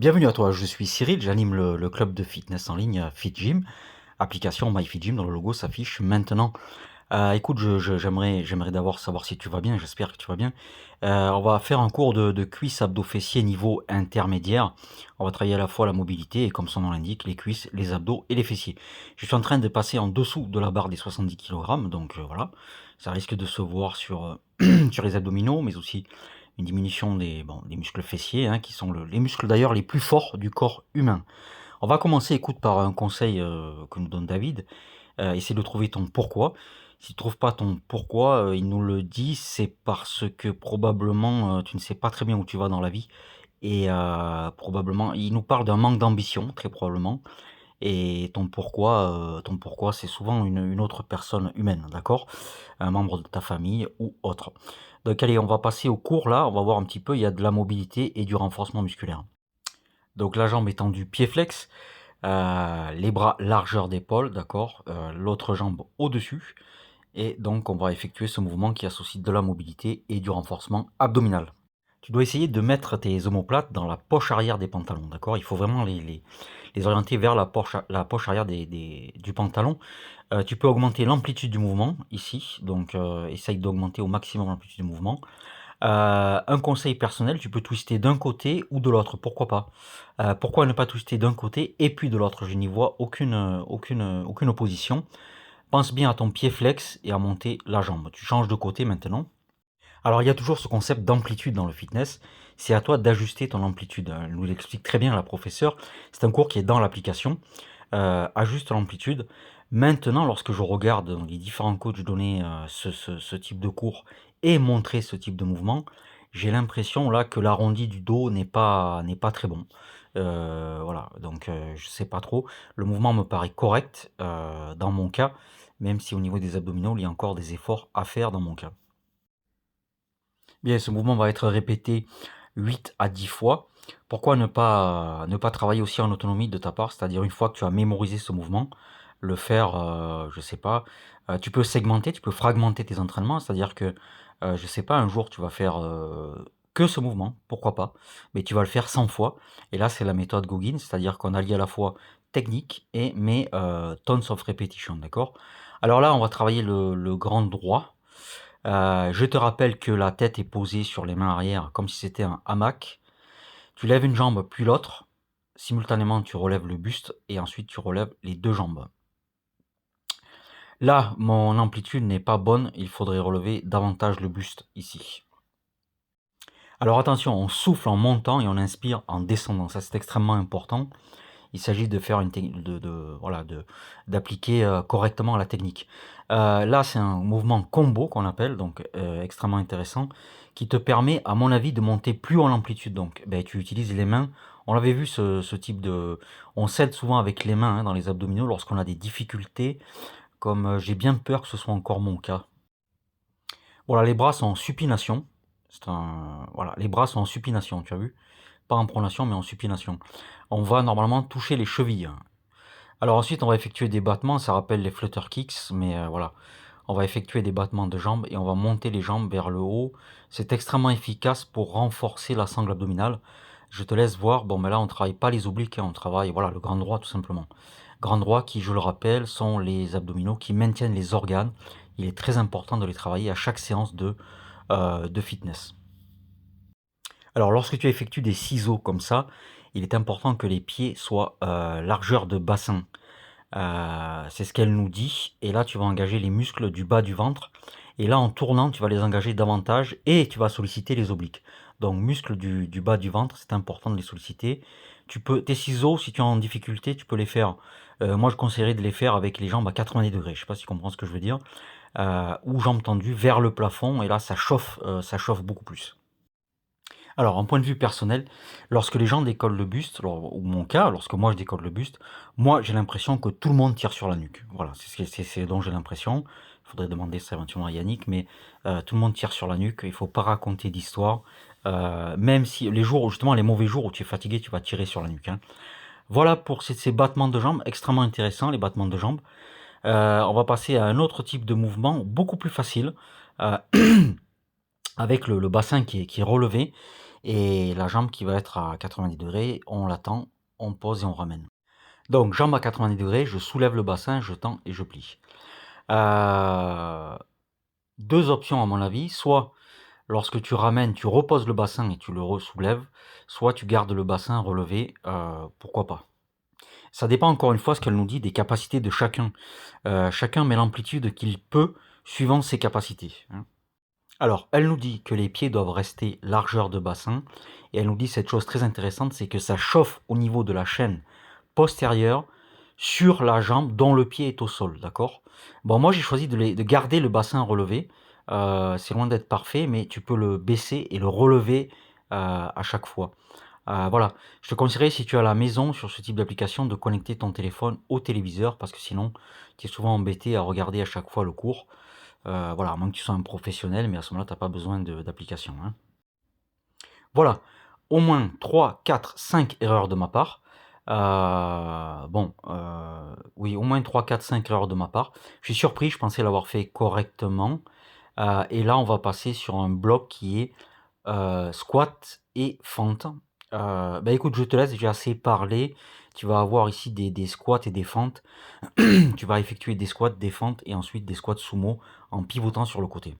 Bienvenue à toi, je suis Cyril, j'anime le club de fitness en ligne FitGym, application MyFitGym dont le logo s'affiche maintenant. Écoute, j'aimerais d'abord savoir si tu vas bien, j'espère que tu vas bien. On va faire un cours de cuisses abdos fessiers niveau intermédiaire. On va travailler à la fois la mobilité et comme son nom l'indique, les cuisses, les abdos et les fessiers. Je suis en train de passer en dessous de la barre des 70 kg, donc voilà, ça risque de se voir sur, sur les abdominaux, mais aussi une diminution des muscles fessiers, hein, qui sont les muscles d'ailleurs les plus forts du corps humain. On va commencer, écoute, par un conseil que nous donne David. Essaie de trouver ton pourquoi. Si tu ne trouves pas ton pourquoi, il nous le dit, c'est parce que probablement tu ne sais pas très bien où tu vas dans la vie. Et probablement, il nous parle d'un manque d'ambition, très probablement. Et ton pourquoi, c'est souvent une autre personne humaine, d'accord? Un membre de ta famille ou autre. Donc allez, on va passer au cours là, on va voir un petit peu, il y a de la mobilité et du renforcement musculaire. Donc la jambe étendue, pied flex, les bras largeur d'épaule, d'accord? L'autre jambe au-dessus. Et donc on va effectuer ce mouvement qui associe de la mobilité et du renforcement abdominal. Tu dois essayer de mettre tes omoplates dans la poche arrière des pantalons, d'accord? Il faut vraiment les orienter vers la poche arrière du pantalon. Tu peux augmenter l'amplitude du mouvement ici, donc essaye d'augmenter au maximum l'amplitude du mouvement. Un conseil personnel, tu peux twister d'un côté ou de l'autre, pourquoi pas? Pourquoi ne pas twister d'un côté et puis de l'autre? Je n'y vois aucune opposition. Pense bien à ton pied flex et à monter la jambe. Tu changes de côté maintenant. Alors il y a toujours ce concept d'amplitude dans le fitness. C'est à toi d'ajuster ton amplitude. Elle nous l'explique très bien la professeure. C'est un cours qui est dans l'application. Ajuste l'amplitude. Maintenant, lorsque je regarde les différents coachs donner ce type de cours et montrer ce type de mouvement, j'ai l'impression là que l'arrondi du dos n'est pas très bon. Voilà, donc je sais pas trop. Le mouvement me paraît correct dans mon cas, même si au niveau des abdominaux, il y a encore des efforts à faire dans mon cas. Bien, ce mouvement va être répété 8 à 10 fois. Pourquoi ne pas travailler aussi en autonomie de ta part? C'est-à-dire une fois que tu as mémorisé ce mouvement, le faire, je sais pas, tu peux segmenter, tu peux fragmenter tes entraînements. C'est-à-dire que, je sais pas, un jour tu vas faire, que ce mouvement, pourquoi pas? Mais tu vas le faire 100 fois et là, c'est la méthode Goggins, c'est-à-dire qu'on allie à la fois technique mais tons of repetition, d'accord? Alors là, on va travailler le grand droit. Je te rappelle que la tête est posée sur les mains arrière comme si c'était un hamac. Tu lèves une jambe puis l'autre. Simultanément, tu relèves le buste et ensuite tu relèves les deux jambes. Là, mon amplitude n'est pas bonne, il faudrait relever davantage le buste ici. Alors attention, on souffle en montant et on inspire en descendant. Ça, c'est extrêmement important. Il s'agit de faire voilà, d'appliquer correctement la technique. Là, c'est un mouvement combo qu'on appelle, donc extrêmement intéressant, qui te permet, à mon avis, de monter plus haut en amplitude. Donc, ben, tu utilises les mains. On l'avait vu, ce type de... On s'aide souvent avec les mains, hein, dans les abdominaux lorsqu'on a des difficultés, comme j'ai bien peur que ce soit encore mon cas. Voilà, les bras sont en supination. Voilà, les bras sont en supination, tu as vu? Pas en pronation, mais en supination. On va normalement toucher les chevilles. Alors ensuite, on va effectuer des battements, ça rappelle les flutter kicks, mais voilà. On va effectuer des battements de jambes et on va monter les jambes vers le haut. C'est extrêmement efficace pour renforcer la sangle abdominale. Je te laisse voir. Bon, mais là, on ne travaille pas les obliques, hein, on travaille, voilà, le grand droit tout simplement. Grand droit qui, je le rappelle, sont les abdominaux qui maintiennent les organes. Il est très important de les travailler à chaque séance de fitness. Alors, lorsque tu effectues des ciseaux comme ça, il est important que les pieds soient largeur de bassin. C'est ce qu'elle nous dit. Et là, tu vas engager les muscles du bas du ventre. Et là, en tournant, tu vas les engager davantage et tu vas solliciter les obliques. Donc, muscles du bas du ventre, c'est important de les solliciter. Tes ciseaux, si tu es en difficulté, tu peux les faire. Moi, je conseillerais de les faire avec les jambes à 90 degrés. Je ne sais pas si tu comprends ce que je veux dire. Ou jambes tendues vers le plafond. Et là, ça chauffe beaucoup plus. Alors, en point de vue personnel, lorsque les gens décollent le buste, ou mon cas, lorsque moi je décolle le buste, moi j'ai l'impression que tout le monde tire sur la nuque. Voilà, c'est dont j'ai l'impression. Il faudrait demander ça éventuellement à Yannick, mais tout le monde tire sur la nuque. Il ne faut pas raconter d'histoire. Même si les jours, justement, les mauvais jours où tu es fatigué, tu vas tirer sur la nuque, hein. Voilà pour ces battements de jambes, extrêmement intéressants, les battements de jambes. On va passer à un autre type de mouvement, beaucoup plus facile, avec le bassin qui est relevé. et la jambe qui va être à 90°, on l'attend, on pose et on ramène. Donc jambe à 90°, je soulève le bassin, je tends et je plie. 2 options à mon avis, soit lorsque tu ramènes, tu reposes le bassin et tu le ressoulèves, soit tu gardes le bassin relevé, pourquoi pas. Ça dépend encore une fois, ce qu'elle nous dit, des capacités de chacun. Chacun met l'amplitude qu'il peut suivant ses capacités, hein. Alors, elle nous dit que les pieds doivent rester largeur de bassin et elle nous dit cette chose très intéressante, c'est que ça chauffe au niveau de la chaîne postérieure sur la jambe dont le pied est au sol, d'accord? Bon, moi j'ai choisi de garder le bassin relevé, c'est loin d'être parfait, mais tu peux le baisser et le relever, à chaque fois. Voilà, je te conseillerais, si tu es à la maison sur ce type d'application, de connecter ton téléphone au téléviseur parce que sinon tu es souvent embêté à regarder à chaque fois le cours. Voilà, à moins que tu sois un professionnel, mais à ce moment-là, tu as pas besoin d'application, hein. Voilà, au moins 3, 4, 5 erreurs de ma part. Bon, oui, au moins 3, 4, 5 erreurs de ma part. Je suis surpris, je pensais l'avoir fait correctement. Et là, on va passer sur un bloc qui est, squat et fente. Bah, écoute, je te laisse, j'ai assez parlé. Tu vas avoir ici des squats et des fentes. Tu vas effectuer des squats, des fentes et ensuite des squats sumo en pivotant sur le côté.